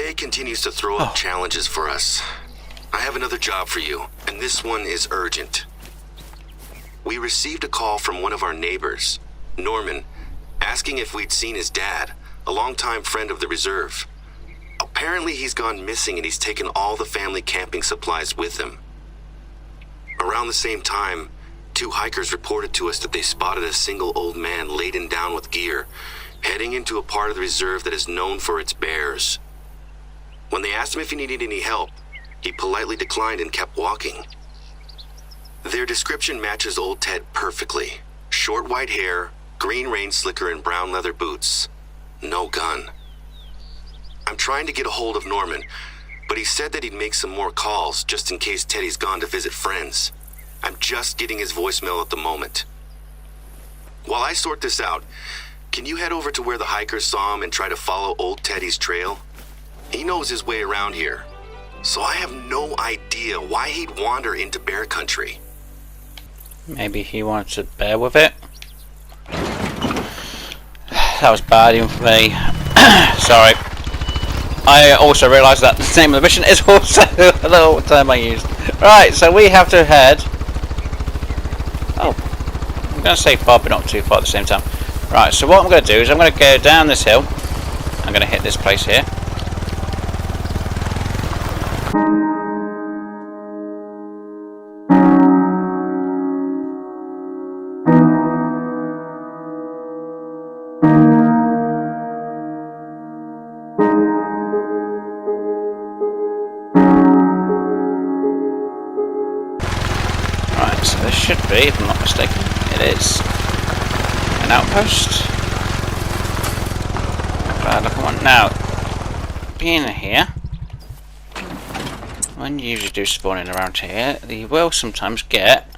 day continues to throw up challenges for us. I have another job for you, and this one is urgent. We received a call from one of our neighbors, Norman, asking if we'd seen his dad, a longtime friend of the reserve. Apparently he's gone missing and he's taken all the family camping supplies with him. Around the same time, 2 hikers reported to us that they spotted a single old man laden down with gear, heading into a part of the reserve that is known for its bears. When they asked him if he needed any help, he politely declined and kept walking. Their description matches old Ted perfectly. Short white hair, green rain slicker, and brown leather boots. No gun. I'm trying to get a hold of Norman, but he said that he'd make some more calls just in case Teddy's gone to visit friends. I'm just getting his voicemail at the moment. While I sort this out, can you head over to where the hikers saw him and try to follow old Teddy's trail? He knows his way around here, so I have no idea why he'd wander into bear country. Maybe he wanted to bear with it. That was bad even for me. Sorry. I also realised that the name of the mission is also a little term I used. Right, so we have to head... Oh, I'm going to say far but not too far at the same time. Right, so what I'm going to do is I'm going to go down this hill. I'm going to hit this place here. Should be, if I'm not mistaken. It is an outpost. Look at one now. Being here, when you usually do spawn in around here, you will sometimes get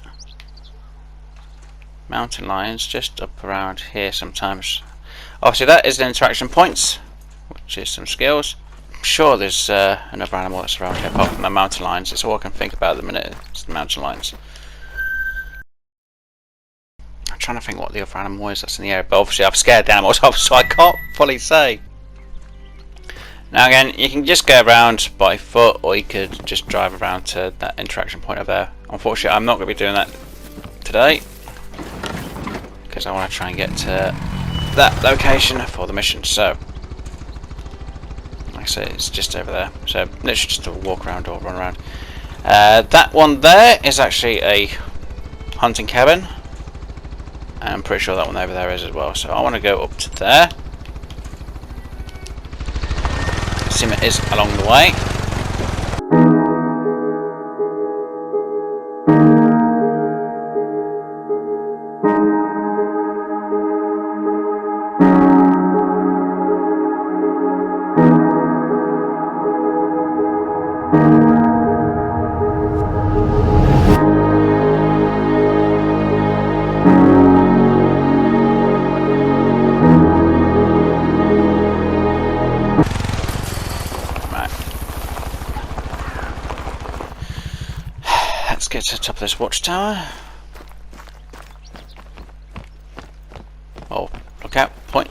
mountain lions just up around here sometimes. Obviously that is the interaction points, which is some skills. I'm sure there's another animal that's around here apart from the mountain lions. It's all I can think about at the minute, it's the mountain lions. I'm trying to think what the other animal is that's in the area, but obviously I've scared the animals off, so I can't fully say. Now again, you can just go around by foot, or you could just drive around to that interaction point over there. Unfortunately, I'm not going to be doing that today, because I want to try and get to that location for the mission. So, like I say, it's just over there. So, literally just a walk around or run around. That one there is actually a hunting cabin. And I'm pretty sure that one over there is as well. So I want to go up to there. Sim is along the way. Get to the top of this watchtower. Oh, lookout point,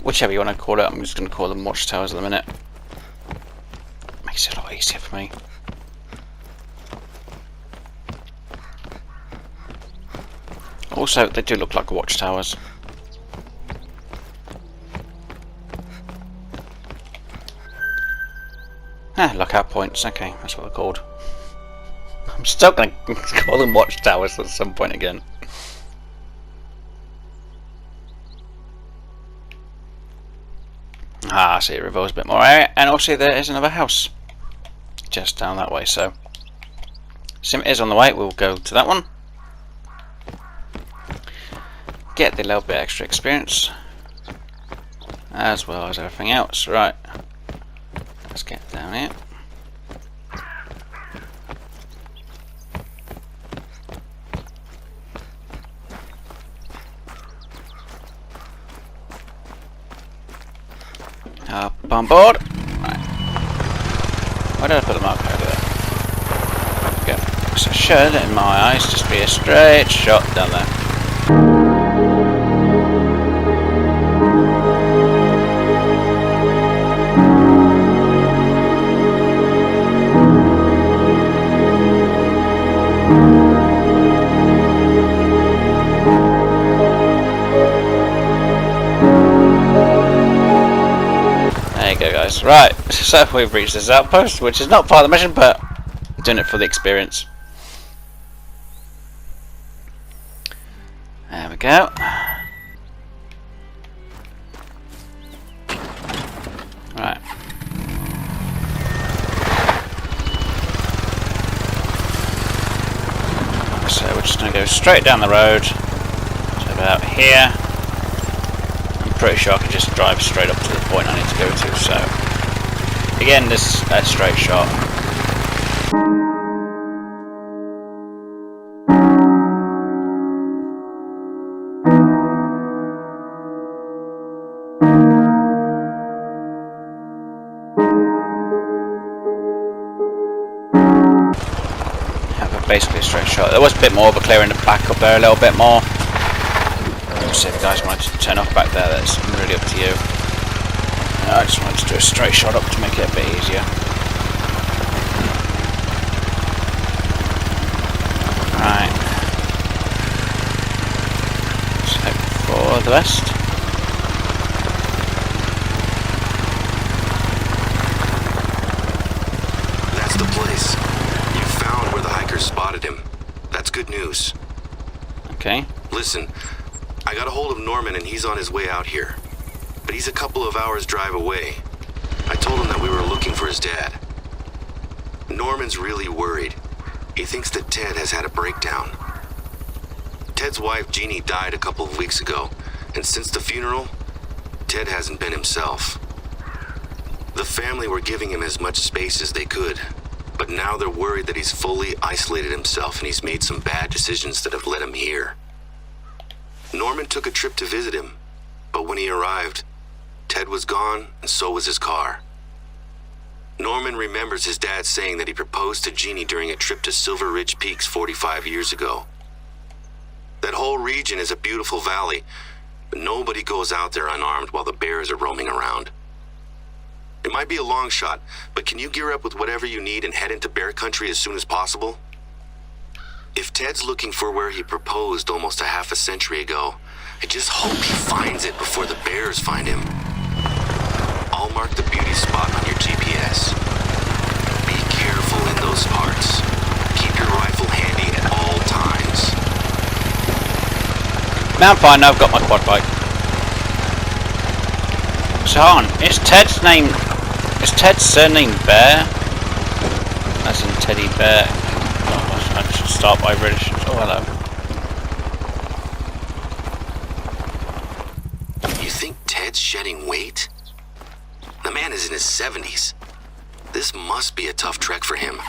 whichever you want to call it. I'm just going to call them watchtowers at the minute. Makes it a lot easier for me. Also, they do look like watchtowers. Lookout points. Okay, that's what they're called. I'm still going to call them watchtowers at some point again. Ah, see, it reveals a bit more area, and also there is another house just down that way. So, Sim is on the way. We'll go to that one, get the little bit extra experience, as well as everything else. Right, let's get down here. Up on board. Right. Why did I put the marker over there? Go. So should, in my eyes, just be a straight shot down there. guys. Right, so we've reached this outpost, which is not part of the mission, but we're doing it for the experience. There we go. Right. So we're just going to go straight down the road to about here. I'm pretty sure I can just drive straight up to the point I need to go to, so again, this is a straight shot. Basically a straight shot. There was a bit more, but clearing the back up there a little bit more. Obviously, if you guys wanted to turn off back there, that's really up to you. I just wanted to do a straight shot up to make it a bit easier. Right. Let's head for the west. That's the place. Spotted him. That's good news. Okay. Listen, I got a hold of Norman and he's on his way out here. But he's a couple of hours drive away. I told him that we were looking for his dad. Norman's really worried. He thinks that Ted has had a breakdown. Ted's wife Jeannie died a couple of weeks ago, and since the funeral, Ted hasn't been himself. The family were giving him as much space as they could. But now they're worried that he's fully isolated himself and he's made some bad decisions that have led him here. Norman took a trip to visit him, but when he arrived, Ted was gone and so was his car. Norman remembers his dad saying that he proposed to Jeannie during a trip to Silver Ridge Peaks 45 years ago. That whole region is a beautiful valley, but nobody goes out there unarmed while the bears are roaming around. It might be a long shot, but can you gear up with whatever you need and head into bear country as soon as possible? If Ted's looking for where he proposed almost a half a century ago, I just hope he finds it before the bears find him. I'll mark the beauty spot on your GPS. Be careful in those parts. Keep your rifle handy at all times. Now I'm fine, now I've got my quad bike. So hang on, is Ted's surname Bear? As in Teddy Bear. Oh, I should start by British. Oh, hello. You think Ted's shedding weight? The man is in his 70s. This must be a tough trek for him.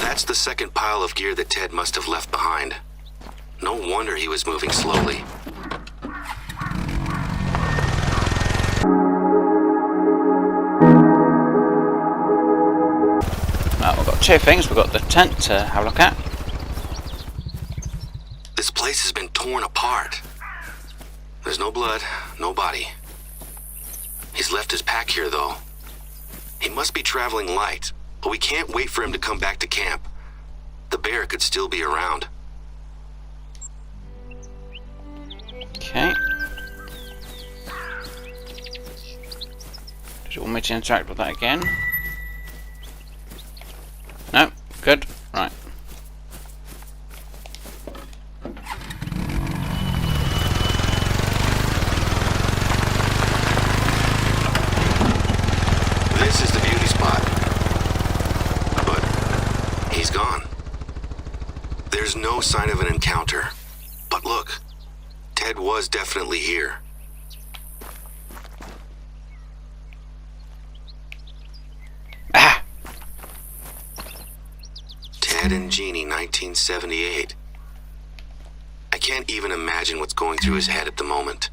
That's the second pile of gear that Ted must have left behind. No wonder he was moving slowly. Well, we've got two things. We've got the tent to have a look at. This place has been torn apart. There's no blood, no body. He's left his pack here, though. He must be traveling light, but we can't wait for him to come back to camp. The bear could still be around. Okay. Did you want me to interact with that again? No? Good. Right. This is the beauty spot. But he's gone. There's no sign of an encounter. But look, Ted was definitely here. Ah! Ted and Jeannie, 1978. I can't even imagine what's going through his head at the moment.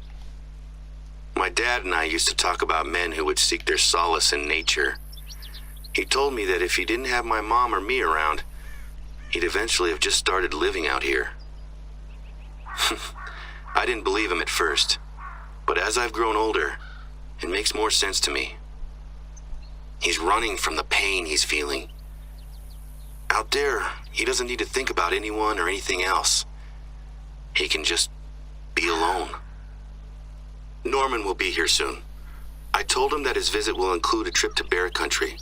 My dad and I used to talk about men who would seek their solace in nature. He told me that if he didn't have my mom or me around, he'd eventually have just started living out here. I didn't believe him at first, but as I've grown older, it makes more sense to me. He's running from the pain he's feeling. Out there, he doesn't need to think about anyone or anything else. He can just be alone. Norman will be here soon. I told him that his visit will include a trip to bear country,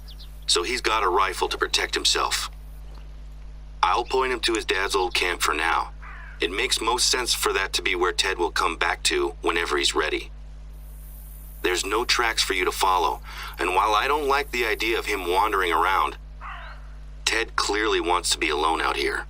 so he's got a rifle to protect himself. I'll point him to his dad's old camp for now. It makes most sense for that to be where Ted will come back to whenever he's ready. There's no tracks for you to follow, and while I don't like the idea of him wandering around, Ted clearly wants to be alone out here.